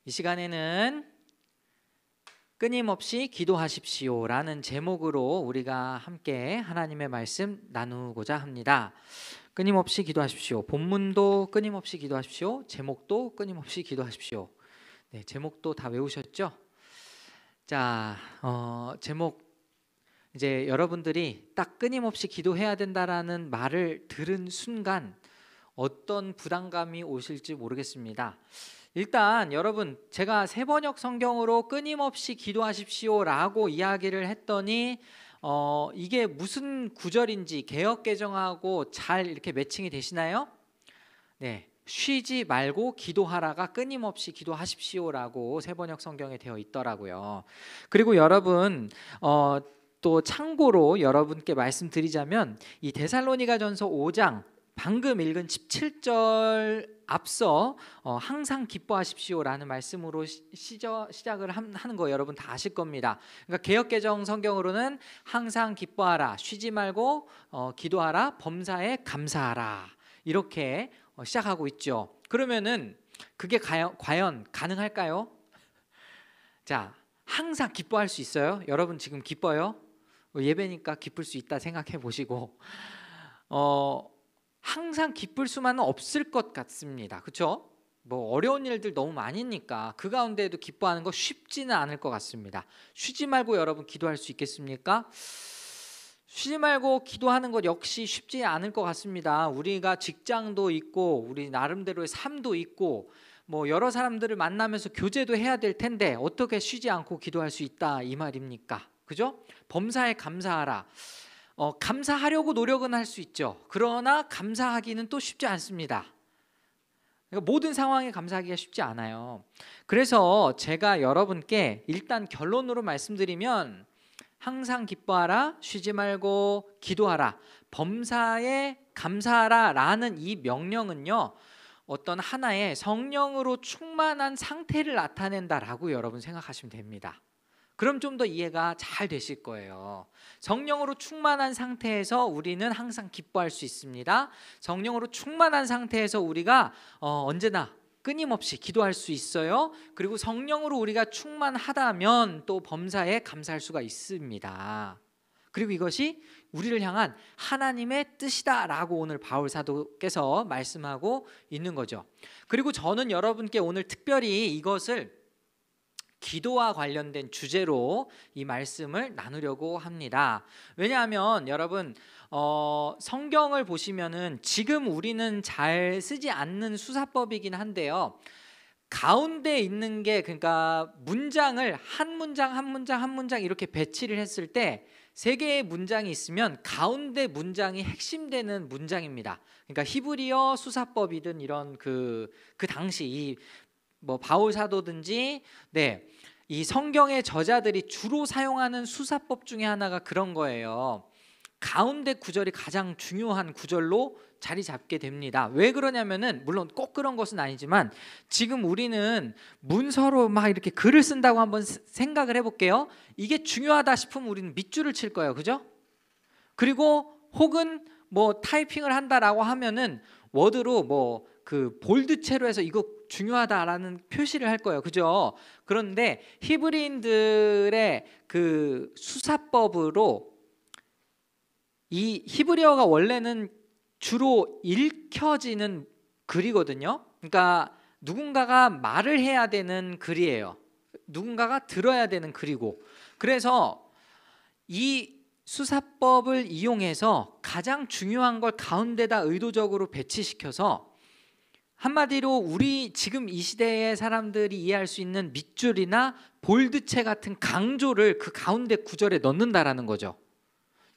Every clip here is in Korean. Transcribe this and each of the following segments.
이 시간에는 끊임없이 기도하십시오라는 제목으로 우리가 함께 하나님의 말씀 나누고자 합니다. 끊임없이 기도하십시오. 본문도 끊임없이 기도하십시오. 제목도 끊임없이 기도하십시오. 네, 제목도 다 외우셨죠? 자, 제목 이제 여러분들이 딱 끊임없이 기도해야 된다라는 말을 들은 순간 어떤 부담감이 오실지 모르겠습니다. 일단 여러분, 제가 새번역 성경으로 끊임없이 기도하십시오라고 이야기를 했더니 이게 무슨 구절인지 개역개정하고 잘 이렇게 매칭이 되시나요? 네, 쉬지 말고 기도하라가 끊임없이 기도하십시오라고 새번역 성경에 되어 있더라고요. 그리고 여러분 또 참고로 여러분께 말씀드리자면 이 데살로니가전서 5장 방금 읽은 17절 앞서 항상 기뻐하십시오라는 말씀으로 시작을 하는 거 여러분 다 아실 겁니다. 그러니까 개역개정 성경으로는 항상 기뻐하라, 쉬지 말고 기도하라, 범사에 감사하라 이렇게 시작하고 있죠. 그러면은 그게 과연 가능할까요? 자, 항상 기뻐할 수 있어요? 여러분 지금 기뻐요? 예배니까 기쁠 수 있다 생각해 보시고 항상 기쁠 수만은 없을 것 같습니다. 그렇죠? 뭐 어려운 일들 너무 많으니까 그 가운데에도 기뻐하는 거 쉽지는 않을 것 같습니다. 쉬지 말고 여러분 기도할 수 있겠습니까? 쉬지 말고 기도하는 것 역시 쉽지 않을 것 같습니다. 우리가 직장도 있고 우리 나름대로의 삶도 있고 뭐 여러 사람들을 만나면서 교제도 해야 될 텐데 어떻게 쉬지 않고 기도할 수 있다 이 말입니까? 그죠? 범사에 감사하라. 감사하려고 노력은 할 수 있죠. 그러나 감사하기는 또 쉽지 않습니다. 그러니까 모든 상황에 감사하기가 쉽지 않아요. 그래서 제가 여러분께 일단 결론으로 말씀드리면 항상 기뻐하라, 쉬지 말고 기도하라, 범사에 감사하라 라는 이 명령은요, 어떤 하나의 성령으로 충만한 상태를 나타낸다라고 여러분 생각하시면 됩니다. 그럼 좀 더 이해가 잘 되실 거예요. 성령으로 충만한 상태에서 우리는 항상 기뻐할 수 있습니다. 성령으로 충만한 상태에서 우리가 언제나 끊임없이 기도할 수 있어요. 그리고 성령으로 우리가 충만하다면 또 범사에 감사할 수가 있습니다. 그리고 이것이 우리를 향한 하나님의 뜻이다라고 오늘 바울 사도께서 말씀하고 있는 거죠. 그리고 저는 여러분께 오늘 특별히 이것을 기도와 관련된 주제로 이 말씀을 나누려고 합니다. 왜냐하면 여러분 성경을 보시면은 지금 우리는 잘 쓰지 않는 수사법이긴 한데요. 가운데 있는 게 그러니까 문장을 한 문장 한 문장 한 문장 이렇게 배치를 했을 때 세 개의 문장이 있으면 가운데 문장이 핵심되는 문장입니다. 그러니까 히브리어 수사법이든 이런 그 당시 이 뭐 바울 사도든지 이 성경의 저자들이 주로 사용하는 수사법 중에 하나가 그런 거예요. 가운데 구절이 가장 중요한 구절로 자리 잡게 됩니다. 왜 그러냐면은 물론 꼭 그런 것은 아니지만 지금 우리는 문서로 막 이렇게 글을 쓴다고 한번 생각을 해볼게요. 이게 중요하다 싶으면 우리는 밑줄을 칠 거예요. 그죠? 그리고 혹은 뭐 타이핑을 한다라고 하면은 워드로 뭐 그 볼드체로 해서 이거 중요하다라는 표시를 할 거예요. 그죠? 그런데 히브리인들의 그 수사법으로 이 히브리어가 원래는 주로 읽혀지는 글이거든요. 그러니까 누군가가 말을 해야 되는 글이에요. 누군가가 들어야 되는 글이고. 그래서 이 수사법을 이용해서 가장 중요한 걸 가운데다 의도적으로 배치시켜서 한마디로 우리 지금 이 시대의 사람들이 이해할 수 있는 밑줄이나 볼드체 같은 강조를 그 가운데 구절에 넣는다라는 거죠.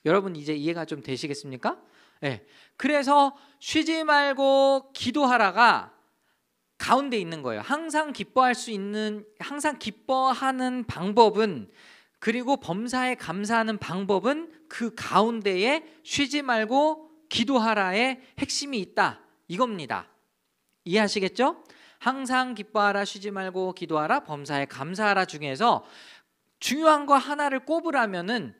여러분 이제 이해가 좀 되시겠습니까? 네. 그래서 쉬지 말고 기도하라가 가운데 있는 거예요. 항상 기뻐할 수 있는, 항상 기뻐하는 방법은, 그리고 범사에 감사하는 방법은 그 가운데에 쉬지 말고 기도하라의 핵심이 있다 이겁니다. 이해하시겠죠? 항상 기뻐하라, 쉬지 말고 기도하라, 범사에 감사하라 중에서 중요한 거 하나를 꼽으라면은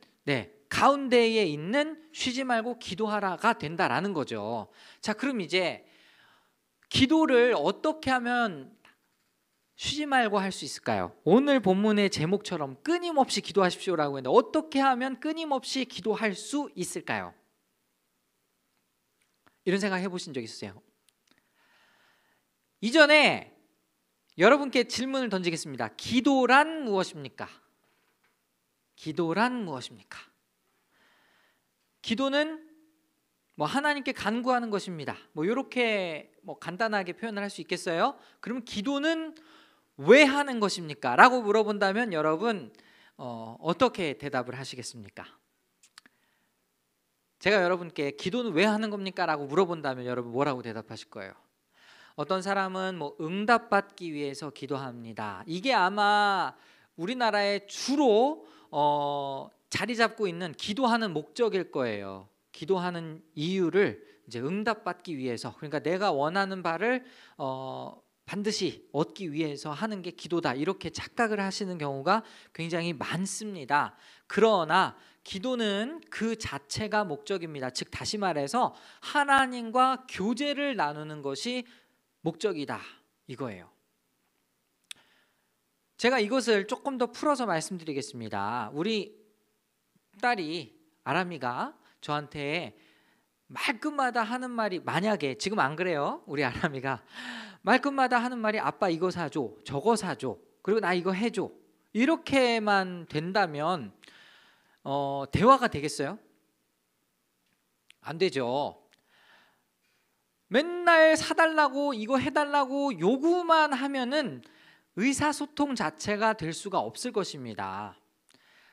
가운데에 있는 쉬지 말고 기도하라가 된다라는 거죠. 자, 그럼 이제 기도를 어떻게 하면 쉬지 말고 할 수 있을까요? 오늘 본문의 제목처럼 끊임없이 기도하십시오라고 했는데 어떻게 하면 끊임없이 기도할 수 있을까요? 이런 생각 해보신 적 있으세요? 이전에 여러분께 질문을 던지겠습니다. 기도란 무엇입니까? 기도란 무엇입니까? 기도는 하나님께 간구하는 것입니다. 이렇게 간단하게 표현을 할 수 있겠어요? 그러면 기도는 왜 하는 것입니까? 라고 물어본다면 여러분 어떻게 대답을 하시겠습니까? 제가 여러분께 기도는 왜 하는 겁니까? 라고 물어본다면 여러분 뭐라고 대답하실 거예요? 어떤 사람은 응답받기 위해서 기도합니다. 이게 아마 우리나라에 주로 자리 잡고 있는 기도하는 목적일 거예요. 기도하는 이유를 이제 응답받기 위해서, 그러니까 내가 원하는 바를 반드시 얻기 위해서 하는 게 기도다, 이렇게 착각을 하시는 경우가 굉장히 많습니다. 그러나 기도는 그 자체가 목적입니다. 즉 다시 말해서 하나님과 교제를 나누는 것이 목적이다, 이거예요. 제가 이것을 조금 더 풀어서 말씀드리겠습니다. 우리 딸이 아람이가 저한테 말끝마다 하는 말이, 만약에 지금 안 그래요, 우리 아람이가 말끝마다 하는 말이 아빠 이거 사줘, 저거 사줘, 그리고 나 이거 해줘, 이렇게만 된다면 대화가 되겠어요? 안 되죠. 맨날 사달라고 이거 해달라고 요구만 하면은 의사소통 자체가 될 수가 없을 것입니다.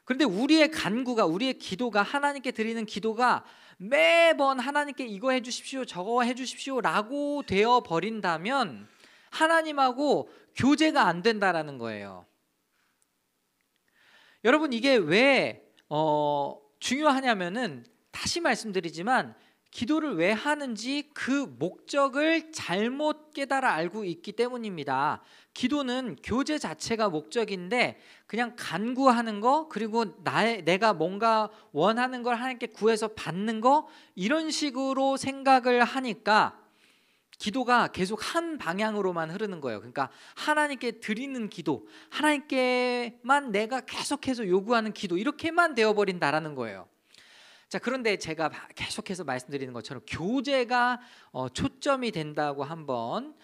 그런데 우리의 간구가, 우리의 기도가, 하나님께 드리는 기도가 매번 하나님께 이거 해주십시오, 저거 해주십시오 라고 되어 버린다면 하나님하고 교제가 안 된다라는 거예요. 여러분 이게 왜 중요하냐면은, 다시 말씀드리지만 기도를 왜 하는지 그 목적을 잘못 깨달아 알고 있기 때문입니다. 기도는 교제 자체가 목적인데 그냥 간구하는 거, 그리고 내가 뭔가 원하는 걸 하나님께 구해서 받는 거, 이런 식으로 생각을 하니까 기도가 계속 한 방향으로만 흐르는 거예요. 그러니까 하나님께 드리는 기도, 하나님께만 내가 계속해서 요구하는 기도, 이렇게만 되어버린다라는 거예요. 자, 그런데 제가 계속해서 말씀드리는 것처럼 교제가 초점이 된다고 한번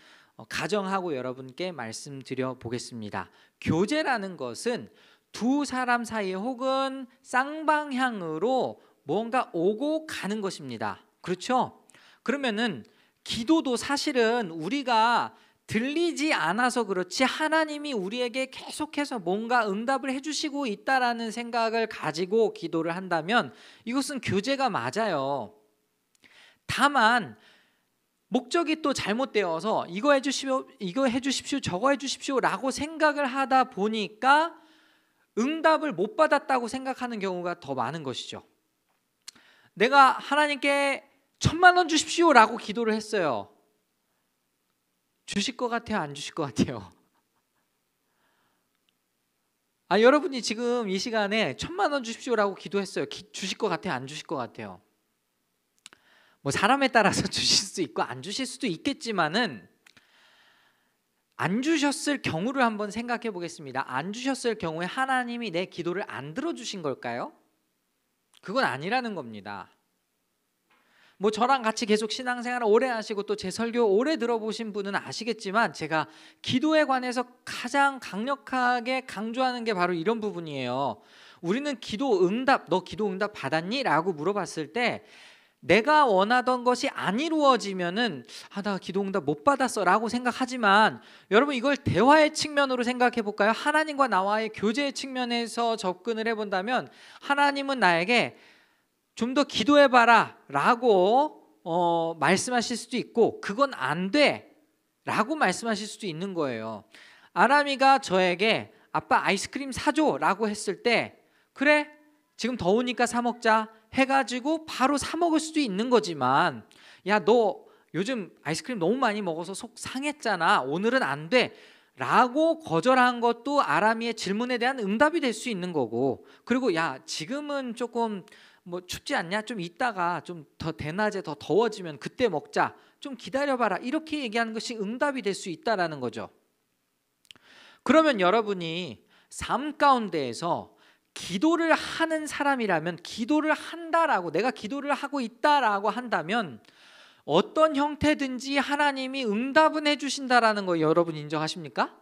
가정하고 여러분께 말씀드려 보겠습니다. 교제라는 것은 두 사람 사이에 혹은 쌍방향으로 뭔가 오고 가는 것입니다. 그렇죠? 그러면은 기도도 사실은 우리가 들리지 않아서 그렇지 하나님이 우리에게 계속해서 뭔가 응답을 해주시고 있다라는 생각을 가지고 기도를 한다면 이것은 교제가 맞아요. 다만 목적이 또 잘못되어서 이거 해주십시오, 저거 해주십시오 라고 생각을 하다 보니까 응답을 못 받았다고 생각하는 경우가 더 많은 것이죠. 내가 하나님께 1,000만 원 주십시오 라고 기도를 했어요. 주실 것 같아요, 안 주실 것 같아요? 여러분이 지금 이 시간에 1,000만 원 주십시오라고 기도했어요. 주실 것 같아요, 안 주실 것 같아요? 사람에 따라서 주실 수 있고 안 주실 수도 있겠지만은, 안 주셨을 경우를 한번 생각해 보겠습니다. 안 주셨을 경우에 하나님이 내 기도를 안 들어주신 걸까요? 그건 아니라는 겁니다. 저랑 같이 계속 신앙생활을 오래 하시고 또 제 설교 오래 들어보신 분은 아시겠지만, 제가 기도에 관해서 가장 강력하게 강조하는 게 바로 이런 부분이에요. 우리는 기도 응답, 너 기도 응답 받았니? 라고 물어봤을 때 내가 원하던 것이 안 이루어지면은 나 기도 응답 못 받았어 라고 생각하지만, 여러분 이걸 대화의 측면으로 생각해 볼까요? 하나님과 나와의 교제의 측면에서 접근을 해본다면 하나님은 나에게 좀 더 기도해봐라 라고 말씀하실 수도 있고, 그건 안 돼 라고 말씀하실 수도 있는 거예요. 아람이가 저에게 아빠 아이스크림 사줘 라고 했을 때, 그래 지금 더우니까 사 먹자 해가지고 바로 사 먹을 수도 있는 거지만, 야 너 요즘 아이스크림 너무 많이 먹어서 속 상했잖아, 오늘은 안 돼 라고 거절한 것도 아람이의 질문에 대한 응답이 될 수 있는 거고, 그리고 야 지금은 조금 춥지 않냐? 좀 이따가 좀 더 대낮에 더 더워지면 그때 먹자, 좀 기다려봐라, 이렇게 얘기하는 것이 응답이 될 수 있다라는 거죠. 그러면 여러분이 삶 가운데에서 기도를 하는 사람이라면, 기도를 한다라고, 내가 기도를 하고 있다라고 한다면 어떤 형태든지 하나님이 응답은 해주신다라는 거 여러분 인정하십니까?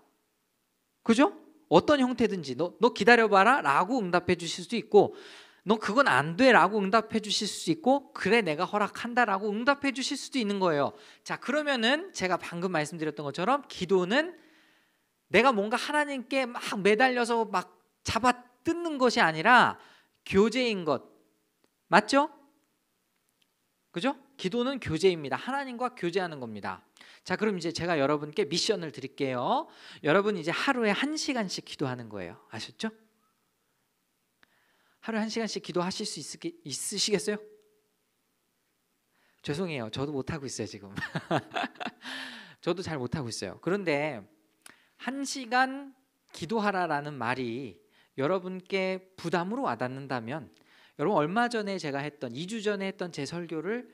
그죠? 어떤 형태든지 너 기다려봐라 라고 응답해 주실 수도 있고, 너 그건 안 돼 라고 응답해 주실 수 있고, 그래 내가 허락한다 라고 응답해 주실 수도 있는 거예요. 자, 그러면은 제가 방금 말씀드렸던 것처럼 기도는 내가 뭔가 하나님께 막 매달려서 막 잡아 뜯는 것이 아니라 교제인 것, 맞죠? 그죠? 기도는 교제입니다. 하나님과 교제하는 겁니다. 자, 그럼 이제 제가 여러분께 미션을 드릴게요. 여러분 이제 하루에 1시간씩 기도하는 거예요. 아셨죠? 하루에 1시간씩 기도하실 수 있으시겠어요? 죄송해요. 저도 못하고 있어요 지금. 저도 잘 못하고 있어요. 그런데 1시간 기도하라라는 말이 여러분께 부담으로 와닿는다면, 여러분 얼마 전에 제가 했던 2주 전에 했던 제 설교를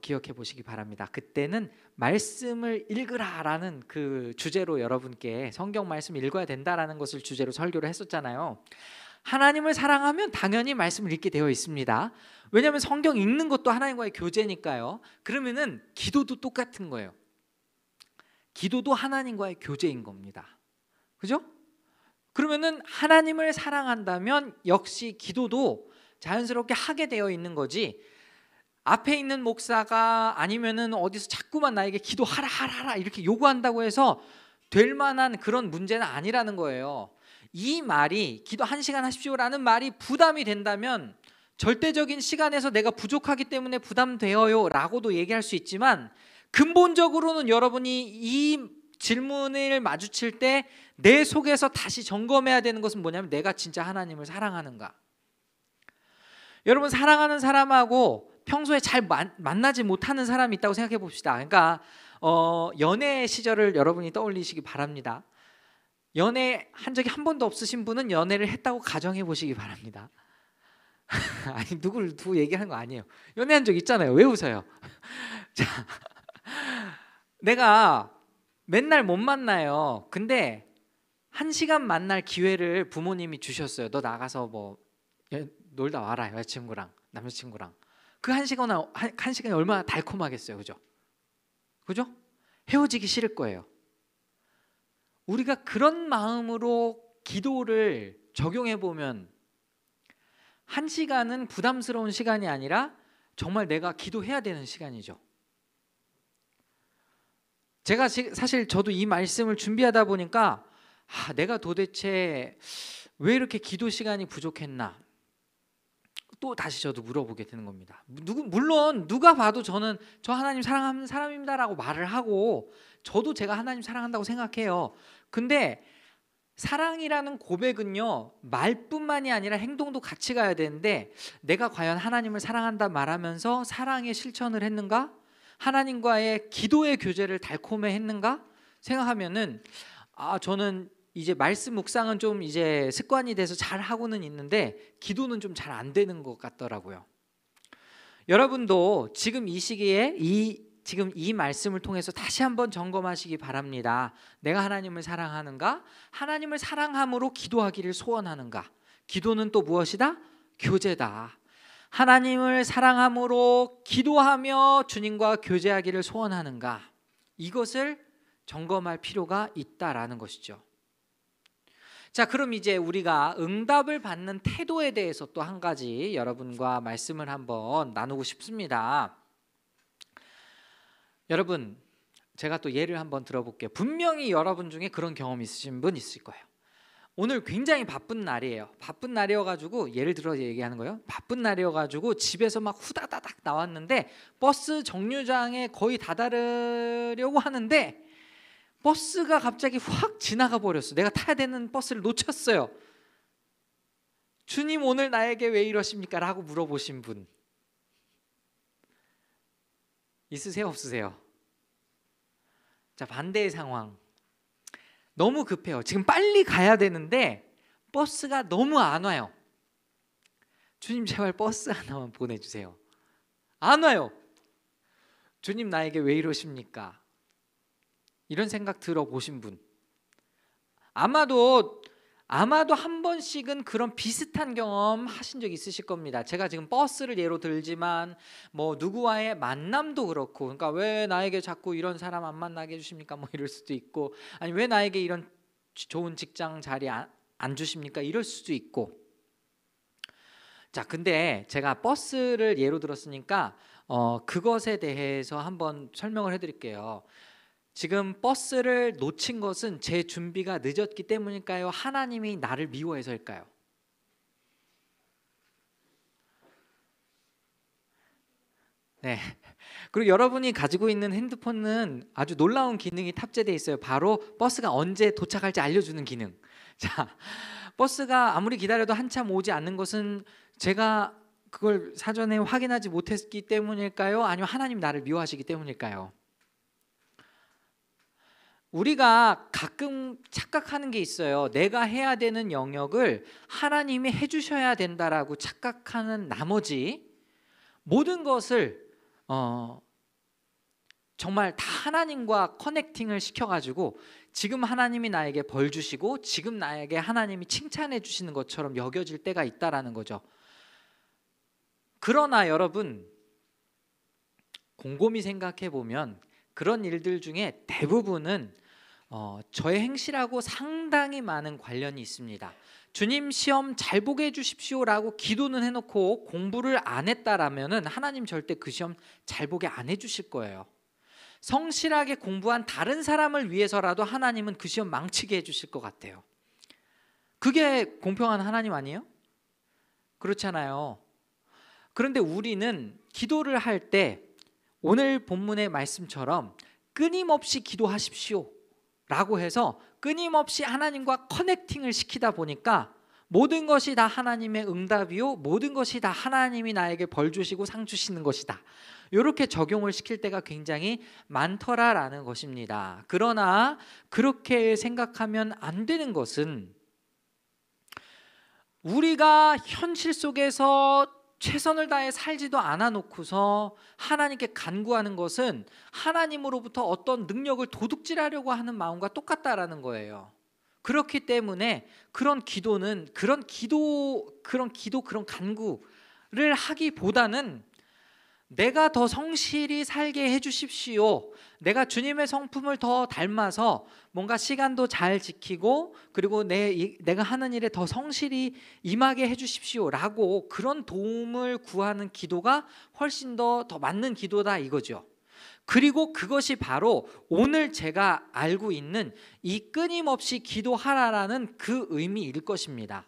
기억해 보시기 바랍니다. 그때는 말씀을 읽으라라는 그 주제로 여러분께 성경 말씀 읽어야 된다라는 것을 주제로 설교를 했었잖아요. 하나님을 사랑하면 당연히 말씀을 읽게 되어 있습니다. 왜냐하면 성경 읽는 것도 하나님과의 교제니까요. 그러면은 기도도 똑같은 거예요. 기도도 하나님과의 교제인 겁니다. 그죠? 그러면은 하나님을 사랑한다면 역시 기도도 자연스럽게 하게 되어 있는 거지, 앞에 있는 목사가 아니면은 어디서 자꾸만 나에게 기도하라 하라 이렇게 요구한다고 해서 될 만한 그런 문제는 아니라는 거예요. 이 말이 기도 1시간 하십시오라는 말이 부담이 된다면, 절대적인 시간에서 내가 부족하기 때문에 부담되어요 라고도 얘기할 수 있지만, 근본적으로는 여러분이 이 질문을 마주칠 때 내 속에서 다시 점검해야 되는 것은 뭐냐면, 내가 진짜 하나님을 사랑하는가. 여러분, 사랑하는 사람하고 평소에 잘 만나지 못하는 사람이 있다고 생각해 봅시다. 그러니까 연애 시절을 여러분이 떠올리시기 바랍니다. 연애 한 적이 한 번도 없으신 분은 연애를 했다고 가정해 보시기 바랍니다. 아니, 누구를 두고 얘기하는 거 아니에요. 연애한 적 있잖아요. 왜 웃어요? 자, 내가 맨날 못 만나요. 근데 1시간 만날 기회를 부모님이 주셨어요. 너 나가서 뭐 놀다 와라, 여자친구랑 남자친구랑. 그 1시간이 얼마나 달콤하겠어요. 그죠? 그죠? 헤어지기 싫을 거예요. 우리가 그런 마음으로 기도를 적용해 보면 1시간은 부담스러운 시간이 아니라 정말 내가 기도해야 되는 시간이죠. 제가 사실 저도 이 말씀을 준비하다 보니까 내가 도대체 왜 이렇게 기도 시간이 부족했나, 또 다시 저도 물어보게 되는 겁니다. 물론 누가 봐도 저는 저 하나님 사랑하는 사람입니다라고 말을 하고, 저도 제가 하나님 사랑한다고 생각해요. 근데 사랑이라는 고백은요, 말뿐만이 아니라 행동도 같이 가야 되는데, 내가 과연 하나님을 사랑한다 말하면서 사랑의 실천을 했는가? 하나님과의 기도의 교제를 달콤해 했는가? 생각하면은 저는 이제 말씀 묵상은 좀 이제 습관이 돼서 잘 하고는 있는데, 기도는 좀 잘 안 되는 것 같더라고요. 여러분도 지금 이 시기에 지금 이 말씀을 통해서 다시 한번 점검하시기 바랍니다. 내가 하나님을 사랑하는가? 하나님을 사랑함으로 기도하기를 소원하는가? 기도는 또 무엇이다? 교제다. 하나님을 사랑함으로 기도하며 주님과 교제하기를 소원하는가? 이것을 점검할 필요가 있다라는 것이죠. 자, 그럼 이제 우리가 응답을 받는 태도에 대해서 또 한 가지 여러분과 말씀을 한번 나누고 싶습니다. 여러분, 제가 또 예를 한번 들어볼게요. 분명히 여러분 중에 그런 경험 있으신 분 있을 거예요. 오늘 굉장히 바쁜 날이에요. 바쁜 날이어가지고, 예를 들어 얘기하는 거예요. 바쁜 날이어가지고 집에서 막 후다다닥 나왔는데 버스 정류장에 거의 다다르려고 하는데 버스가 갑자기 확 지나가 버렸어. 내가 타야 되는 버스를 놓쳤어요. 주님, 오늘 나에게 왜 이러십니까? 라고 물어보신 분 있으세요? 없으세요? 자, 반대의 상황. 너무 급해요. 지금 빨리 가야 되는데 버스가 너무 안 와요. 주님, 제발 버스 하나만 보내주세요. 안 와요. 주님, 나에게 왜 이러십니까? 이런 생각 들어보신 분, 아마도 한 번씩은 그런 비슷한 경험 하신 적 있으실 겁니다. 제가 지금 버스를 예로 들지만 뭐 누구와의 만남도 그렇고, 그러니까 왜 나에게 자꾸 이런 사람 안 만나게 해주십니까? 뭐 이럴 수도 있고, 아니 왜 나에게 이런 좋은 직장 자리 안 주십니까? 이럴 수도 있고. 자, 근데 제가 버스를 예로 들었으니까 그것에 대해서 한번 설명을 해드릴게요. 지금 버스를 놓친 것은 제 준비가 늦었기 때문일까요? 하나님이 나를 미워해서일까요? 네. 그리고 여러분이 가지고 있는 핸드폰은 아주 놀라운 기능이 탑재되어 있어요. 바로 버스가 언제 도착할지 알려주는 기능. 자, 버스가 아무리 기다려도 한참 오지 않는 것은 제가 그걸 사전에 확인하지 못했기 때문일까요? 아니면 하나님 나를 미워하시기 때문일까요? 우리가 가끔 착각하는 게 있어요. 내가 해야 되는 영역을 하나님이 해주셔야 된다라고 착각하는 나머지 모든 것을 정말 다 하나님과 커넥팅을 시켜가지고 지금 하나님이 나에게 벌 주시고 지금 나에게 하나님이 칭찬해 주시는 것처럼 여겨질 때가 있다라는 거죠. 그러나 여러분, 곰곰이 생각해 보면 그런 일들 중에 대부분은 저의 행실하고 상당히 많은 관련이 있습니다. 주님 시험 잘 보게 해주십시오라고 기도는 해놓고 공부를 안 했다라면은 하나님 절대 그 시험 잘 보게 안 해주실 거예요. 성실하게 공부한 다른 사람을 위해서라도 하나님은 그 시험 망치게 해주실 것 같아요. 그게 공평한 하나님 아니에요? 그렇잖아요. 그런데 우리는 기도를 할 때 오늘 본문의 말씀처럼 끊임없이 기도하십시오 라고 해서 끊임없이 하나님과 커넥팅을 시키다 보니까 모든 것이 다 하나님의 응답이요, 모든 것이 다 하나님이 나에게 벌 주시고 상 주시는 것이다, 이렇게 적용을 시킬 때가 굉장히 많더라라는 것입니다. 그러나 그렇게 생각하면 안 되는 것은 우리가 현실 속에서 최선을 다해 살지도 않아 놓고서 하나님께 간구하는 것은 하나님으로부터 어떤 능력을 도둑질하려고 하는 마음과 똑같다라는 거예요. 그렇기 때문에 그런 간구를 하기보다는 내가 더 성실히 살게 해주십시오, 내가 주님의 성품을 더 닮아서 뭔가 시간도 잘 지키고 그리고 내가 하는 일에 더 성실히 임하게 해주십시오 라고 그런 도움을 구하는 기도가 훨씬 더 맞는 기도다 이거죠. 그리고 그것이 바로 오늘 제가 알고 있는 이 끊임없이 기도하라라는 그 의미일 것입니다.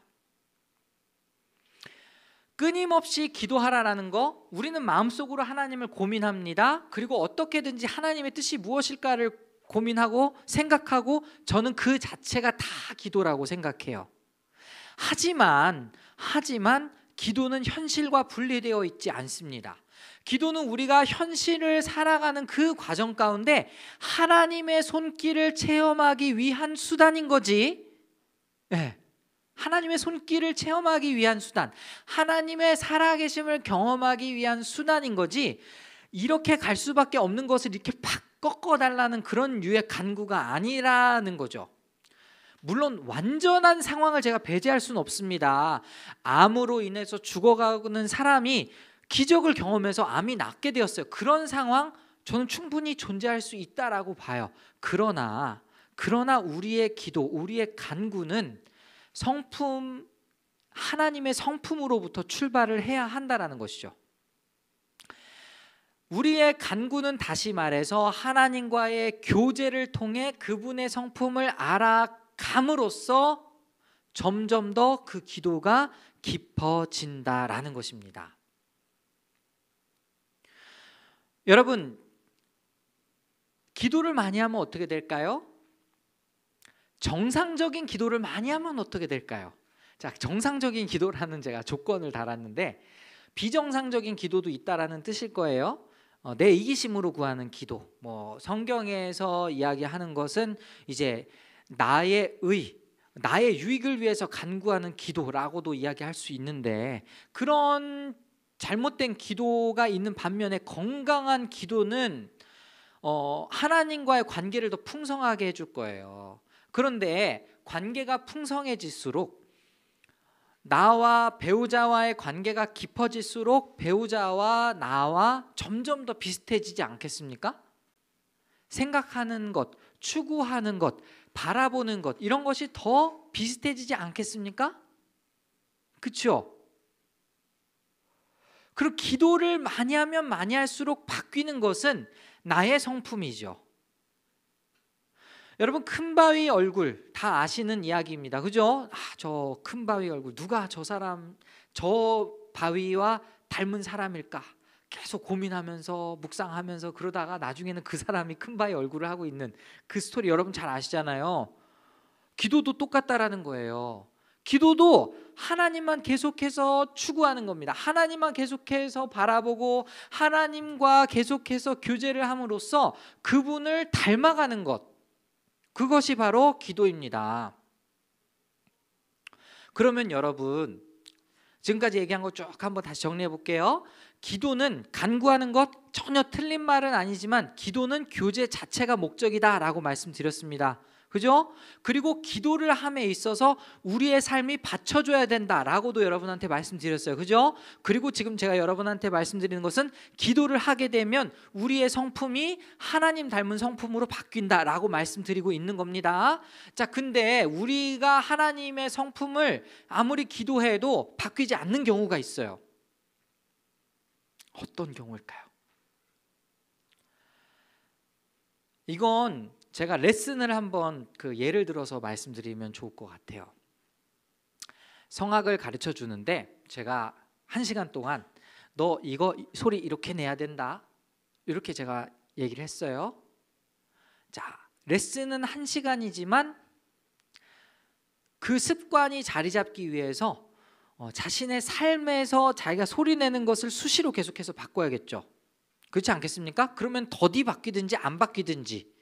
끊임없이 기도하라라는 거, 우리는 마음속으로 하나님을 고민합니다. 그리고 어떻게든지 하나님의 뜻이 무엇일까를 고민하고 생각하고 저는 그 자체가 다 기도라고 생각해요. 하지만 기도는 현실과 분리되어 있지 않습니다. 기도는 우리가 현실을 살아가는 그 과정 가운데 하나님의 손길을 체험하기 위한 수단인 거지. 네. 하나님의 손길을 체험하기 위한 수단, 하나님의 살아계심을 경험하기 위한 수단인 거지, 이렇게 갈 수밖에 없는 것을 이렇게 팍 꺾어달라는 그런 유의 간구가 아니라는 거죠. 물론 완전한 상황을 제가 배제할 수는 없습니다. 암으로 인해서 죽어가는 사람이 기적을 경험해서 암이 낫게 되었어요. 그런 상황 저는 충분히 존재할 수 있다라고 봐요. 그러나 우리의 기도, 우리의 간구는 하나님의 성품으로부터 출발을 해야 한다라는 것이죠. 우리의 간구는 다시 말해서 하나님과의 교제를 통해 그분의 성품을 알아감으로써 점점 더 그 기도가 깊어진다라는 것입니다. 여러분, 기도를 많이 하면 어떻게 될까요? 정상적인 기도를 많이 하면 어떻게 될까요? 자, 정상적인 기도라는 제가 조건을 달았는데 비정상적인 기도도 있다라는 뜻일 거예요. 내 이기심으로 구하는 기도. 뭐 성경에서 이야기하는 것은 이제 나의 유익을 위해서 간구하는 기도라고도 이야기할 수 있는데, 그런 잘못된 기도가 있는 반면에 건강한 기도는 하나님과의 관계를 더 풍성하게 해줄 거예요. 그런데 관계가 풍성해질수록, 나와 배우자와의 관계가 깊어질수록 배우자와 나와 점점 더 비슷해지지 않겠습니까? 생각하는 것, 추구하는 것, 바라보는 것, 이런 것이 더 비슷해지지 않겠습니까? 그렇죠? 그리고 기도를 많이 하면 많이 할수록 바뀌는 것은 나의 성품이죠. 여러분, 큰 바위 얼굴 다 아시는 이야기입니다. 그죠? 저 큰 바위 얼굴, 누가 저 사람, 저 바위와 닮은 사람일까? 계속 고민하면서 묵상하면서 그러다가 나중에는 그 사람이 큰 바위 얼굴을 하고 있는 그 스토리 여러분 잘 아시잖아요. 기도도 똑같다라는 거예요. 기도도 하나님만 계속해서 추구하는 겁니다. 하나님만 계속해서 바라보고 하나님과 계속해서 교제를 함으로써 그분을 닮아가는 것, 그것이 바로 기도입니다. 그러면 여러분, 지금까지 얘기한 거 쭉 한번 다시 정리해 볼게요. 기도는 간구하는 것, 전혀 틀린 말은 아니지만 기도는 교제 자체가 목적이다라고 말씀드렸습니다. 그죠? 그리고 기도를 함에 있어서 우리의 삶이 받쳐줘야 된다라고도 여러분한테 말씀드렸어요. 그죠? 그리고 지금 제가 여러분한테 말씀드리는 것은 기도를 하게 되면 우리의 성품이 하나님 닮은 성품으로 바뀐다라고 말씀드리고 있는 겁니다. 자, 근데 우리가 하나님의 성품을 아무리 기도해도 바뀌지 않는 경우가 있어요. 어떤 경우일까요? 이건 제가 레슨을 한번 예를 들어서 말씀드리면 좋을 것 같아요. 성악을 가르쳐 주는데 제가 1시간 동안 너 이거 소리 이렇게 내야 된다, 이렇게 제가 얘기를 했어요. 자, 레슨은 1시간이지만 그 습관이 자리 잡기 위해서 자신의 삶에서 자기가 소리 내는 것을 수시로 계속해서 바꿔야겠죠. 그렇지 않겠습니까? 그러면 더디 바뀌든지 안 바뀌든지,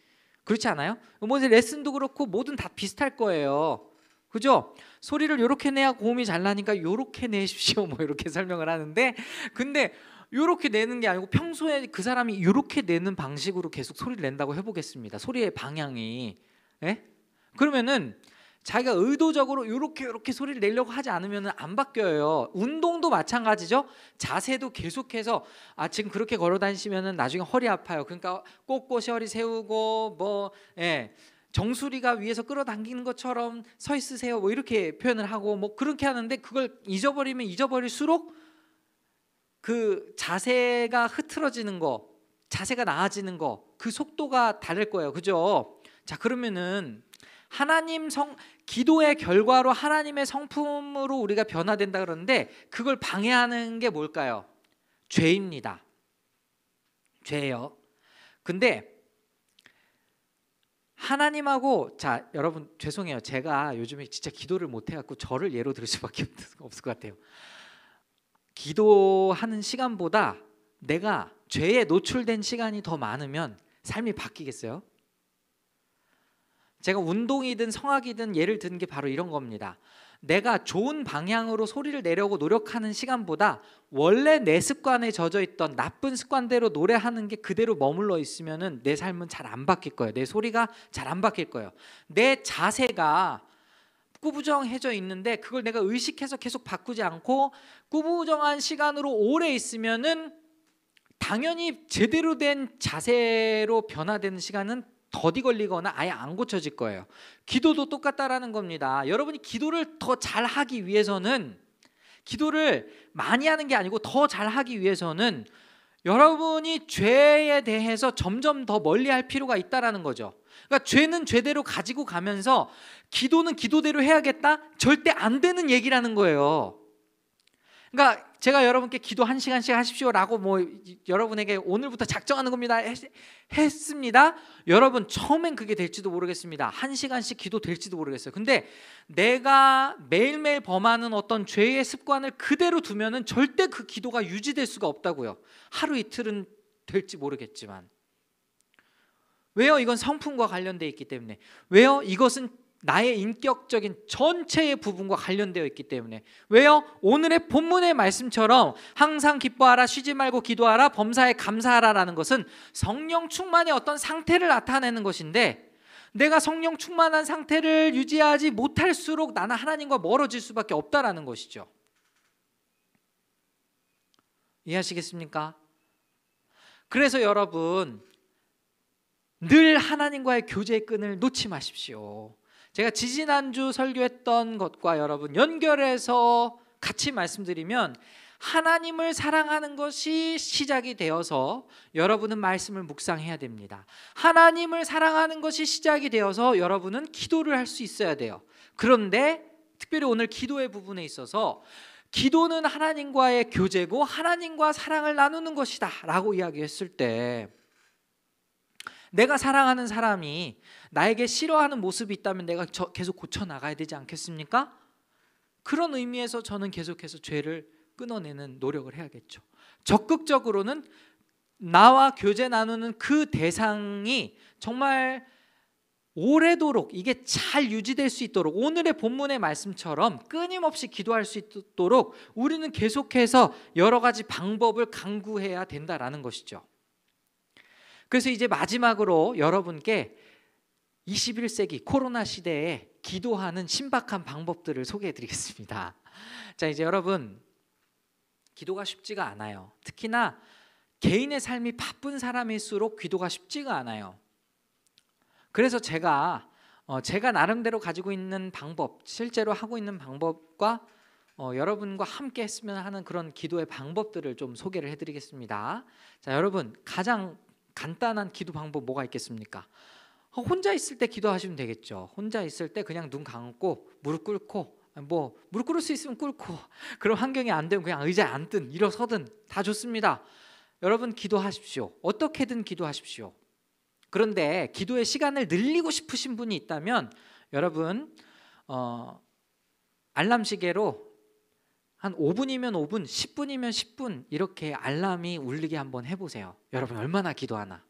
그렇지 않아요? 뭐 레슨도 그렇고 뭐든 다 비슷할 거예요. 그죠? 소리를 이렇게 내야 고음이 잘 나니까 이렇게 내십시오, 뭐 이렇게 설명을 하는데, 근데 이렇게 내는 게 아니고 평소에 그 사람이 이렇게 내는 방식으로 계속 소리를 낸다고 해보겠습니다. 소리의 방향이, 예? 그러면은 자기가 의도적으로 이렇게 소리를 내려고 하지 않으면 안 바뀌어요. 운동도 마찬가지죠. 자세도 계속해서 지금 그렇게 걸어 다니시면 나중에 허리 아파요. 그러니까 꼿꼿이 허리 세우고 정수리가 위에서 끌어당기는 것처럼 서 있으세요, 뭐 이렇게 표현을 하고 뭐 그렇게 하는데, 그걸 잊어버리면 잊어버릴수록 그 자세가 흐트러지는 거, 자세가 나아지는 거, 그 속도가 다를 거예요. 그죠? 자, 그러면은 기도의 결과로 하나님의 성품으로 우리가 변화된다 그러는데, 그걸 방해하는 게 뭘까요? 죄입니다. 죄예요. 근데 하나님하고, 자 여러분 죄송해요, 제가 요즘에 진짜 기도를 못 해갖고 저를 예로 들을 수밖에 없을 것 같아요. 기도하는 시간보다 내가 죄에 노출된 시간이 더 많으면 삶이 바뀌겠어요? 제가 운동이든 성악이든 예를 든 게 바로 이런 겁니다. 내가 좋은 방향으로 소리를 내려고 노력하는 시간보다 원래 내 습관에 젖어 있던 나쁜 습관대로 노래하는 게 그대로 머물러 있으면은 내 삶은 잘 안 바뀔 거예요. 내 소리가 잘 안 바뀔 거예요. 내 자세가 꾸부정해져 있는데 그걸 내가 의식해서 계속 바꾸지 않고 꾸부정한 시간으로 오래 있으면은 당연히 제대로 된 자세로 변화되는 시간은 더디 걸리거나 아예 안 고쳐질 거예요. 기도도 똑같다라는 겁니다. 여러분이 기도를 더 잘하기 위해서는, 기도를 많이 하는 게 아니고 더 잘하기 위해서는 여러분이 죄에 대해서 점점 더 멀리할 필요가 있다라는 거죠. 그러니까 죄는 죄대로 가지고 가면서 기도는 기도대로 해야겠다, 절대 안 되는 얘기라는 거예요. 그러니까 제가 여러분께 기도 1시간씩 하십시오라고 여러분에게 오늘부터 작정하는 겁니다 했습니다. 여러분 처음엔 그게 될지도 모르겠습니다. 1시간씩 기도 될지도 모르겠어요. 근데 내가 매일매일 범하는 어떤 죄의 습관을 그대로 두면은 절대 그 기도가 유지될 수가 없다고요. 하루 이틀은 될지 모르겠지만. 왜요? 이건 성품과 관련되어 있기 때문에. 왜요? 이것은 나의 인격적인 전체의 부분과 관련되어 있기 때문에. 왜요? 오늘의 본문의 말씀처럼 항상 기뻐하라, 쉬지 말고 기도하라, 범사에 감사하라라는 것은 성령 충만의 어떤 상태를 나타내는 것인데, 내가 성령 충만한 상태를 유지하지 못할수록 나는 하나님과 멀어질 수밖에 없다라는 것이죠. 이해하시겠습니까? 그래서 여러분 늘 하나님과의 교제의 끈을 놓지 마십시오. 제가 지지난주 설교했던 것과 여러분 연결해서 같이 말씀드리면, 하나님을 사랑하는 것이 시작이 되어서 여러분은 말씀을 묵상해야 됩니다. 하나님을 사랑하는 것이 시작이 되어서 여러분은 기도를 할 수 있어야 돼요. 그런데 특별히 오늘 기도의 부분에 있어서 기도는 하나님과의 교제고 하나님과 사랑을 나누는 것이다 라고 이야기했을 때, 내가 사랑하는 사람이 나에게 싫어하는 모습이 있다면 내가 계속 고쳐나가야 되지 않겠습니까? 그런 의미에서 저는 계속해서 죄를 끊어내는 노력을 해야겠죠. 적극적으로는 나와 교제 나누는 그 대상이 정말 오래도록 이게 잘 유지될 수 있도록, 오늘의 본문의 말씀처럼 끊임없이 기도할 수 있도록 우리는 계속해서 여러 가지 방법을 강구해야 된다라는 것이죠. 그래서 이제 마지막으로 여러분께 21세기 코로나 시대에 기도하는 신박한 방법들을 소개해 드리겠습니다. 자, 이제 여러분 기도가 쉽지가 않아요. 특히나 개인의 삶이 바쁜 사람일수록 기도가 쉽지가 않아요. 그래서 제가 나름대로 가지고 있는 방법, 실제로 하고 있는 방법과 여러분과 함께 했으면 하는 그런 기도의 방법들을 좀 소개를 해드리겠습니다. 자, 여러분 가장 간단한 기도 방법 뭐가 있겠습니까? 혼자 있을 때 기도하시면 되겠죠. 혼자 있을 때 그냥 눈 감고 무릎 꿇고, 뭐 무릎 꿇을 수 있으면 꿇고, 그런 환경이 안 되면 그냥 의자에 앉든 일어서든 다 좋습니다. 여러분 기도하십시오. 어떻게든 기도하십시오. 그런데 기도의 시간을 늘리고 싶으신 분이 있다면 여러분 알람 시계로 한 5분이면 5분, 10분이면 10분 이렇게 알람이 울리게 한번 해보세요. 여러분 얼마나 기도하나.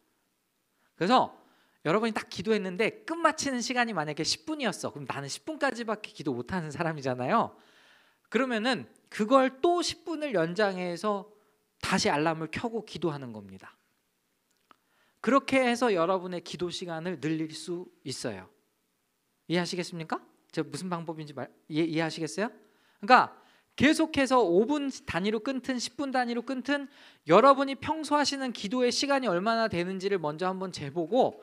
그래서 여러분이 딱 기도했는데 끝마치는 시간이 만약에 10분이었어. 그럼 나는 10분까지밖에 기도 못하는 사람이잖아요. 그러면은 그걸 또 10분을 연장해서 다시 알람을 켜고 기도하는 겁니다. 그렇게 해서 여러분의 기도 시간을 늘릴 수 있어요. 이해하시겠습니까? 제가 무슨 방법인지 이해하시겠어요? 그러니까 계속해서 5분 단위로 끊든 10분 단위로 끊든 여러분이 평소 하시는 기도의 시간이 얼마나 되는지를 먼저 한번 재보고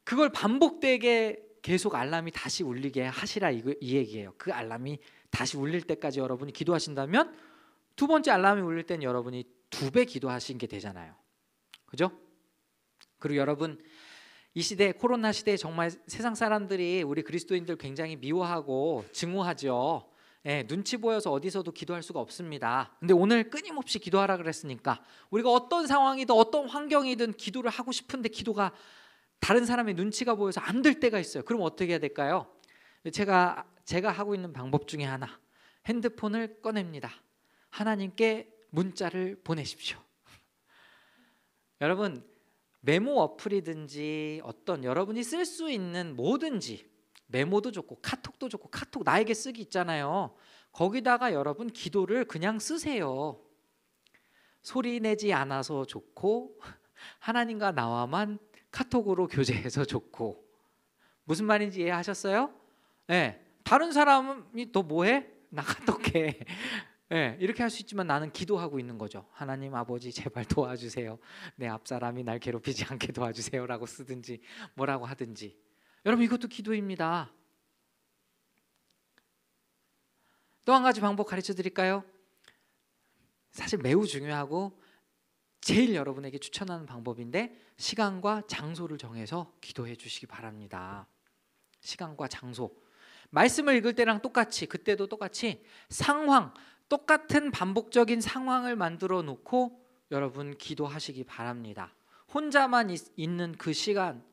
그걸 반복되게 계속 알람이 다시 울리게 하시라, 이 얘기예요. 그 알람이 다시 울릴 때까지 여러분이 기도하신다면 두 번째 알람이 울릴 때는 여러분이 2배 기도하신 게 되잖아요. 그죠? 그리고 여러분 이 시대, 코로나 시대에 정말 세상 사람들이 우리 그리스도인들 굉장히 미워하고 증오하죠. 눈치 보여서 어디서도 기도할 수가 없습니다. 근데 오늘 끊임없이 기도하라 그랬으니까 우리가 어떤 상황이든 어떤 환경이든 기도를 하고 싶은데 기도가 다른 사람의 눈치가 보여서 안 될 때가 있어요. 그럼 어떻게 해야 될까요? 제가 하고 있는 방법 중에 하나, 핸드폰을 꺼냅니다. 하나님께 문자를 보내십시오. 여러분 메모 어플이든지 어떤 여러분이 쓸 수 있는 뭐든지, 메모도 좋고 카톡도 좋고, 카톡 나에게 쓰기 있잖아요. 거기다가 여러분 기도를 그냥 쓰세요. 소리 내지 않아서 좋고 하나님과 나와만 카톡으로 교제해서 좋고. 무슨 말인지 이해하셨어요? 네. 다른 사람이 너 뭐해? 나 카톡해. 네, 이렇게 할 수 있지만 나는 기도하고 있는 거죠. 하나님 아버지 제발 도와주세요. 내 앞사람이 날 괴롭히지 않게 도와주세요 라고 쓰든지 뭐라고 하든지. 여러분 이것도 기도입니다. 또 한 가지 방법 가르쳐 드릴까요? 사실 매우 중요하고 제일 여러분에게 추천하는 방법인데, 시간과 장소를 정해서 기도해 주시기 바랍니다. 시간과 장소. 말씀을 읽을 때랑 똑같이, 그때도 똑같이 상황, 똑같은 반복적인 상황을 만들어 놓고 여러분 기도하시기 바랍니다. 혼자만 있는 그 시간,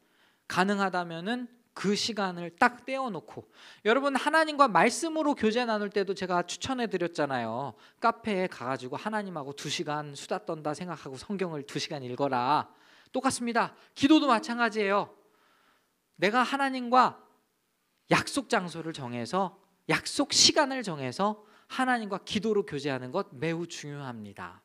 가능하다면은 그 시간을 딱 떼어놓고, 여러분 하나님과 말씀으로 교제 나눌 때도 제가 추천해 드렸잖아요. 카페에 가가지고 하나님하고 2시간 수다 떤다 생각하고 성경을 2시간 읽어라. 똑같습니다. 기도도 마찬가지예요. 내가 하나님과 약속 장소를 정해서, 약속 시간을 정해서 하나님과 기도로 교제하는 것 매우 중요합니다.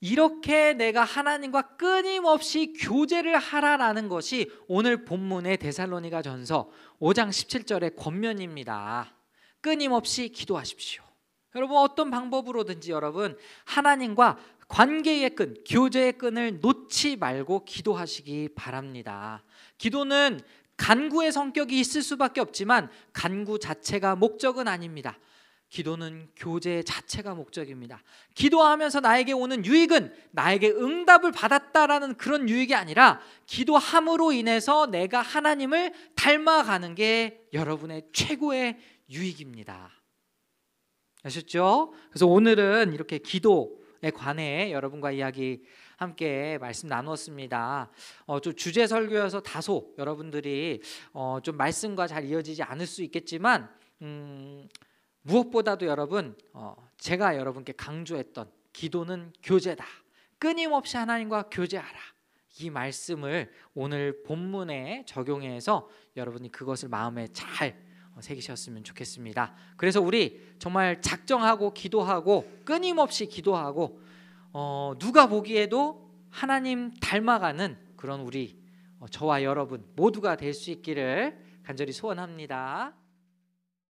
이렇게 내가 하나님과 끊임없이 교제를 하라라는 것이 오늘 본문의 데살로니가전서 5장 17절의 권면입니다. 끊임없이 기도하십시오. 여러분 어떤 방법으로든지 여러분 하나님과 관계의 끈, 교제의 끈을 놓지 말고 기도하시기 바랍니다. 기도는 간구의 성격이 있을 수밖에 없지만 간구 자체가 목적은 아닙니다. 기도는 교제 자체가 목적입니다. 기도하면서 나에게 오는 유익은 나에게 응답을 받았다라는 그런 유익이 아니라 기도함으로 인해서 내가 하나님을 닮아가는 게 여러분의 최고의 유익입니다. 아셨죠? 그래서 오늘은 이렇게 기도에 관해 여러분과 이야기 함께 말씀 나누었습니다. 좀 주제 설교여서 다소 여러분들이 좀 말씀과 잘 이어지지 않을 수 있겠지만 무엇보다도 여러분 제가 여러분께 강조했던 기도는 교제다. 끊임없이 하나님과 교제하라. 이 말씀을 오늘 본문에 적용해서 여러분이 그것을 마음에 잘 새기셨으면 좋겠습니다. 그래서 우리 정말 작정하고 기도하고 끊임없이 기도하고 누가 보기에도 하나님 닮아가는 그런 우리 저와 여러분 모두가 될 수 있기를 간절히 소원합니다.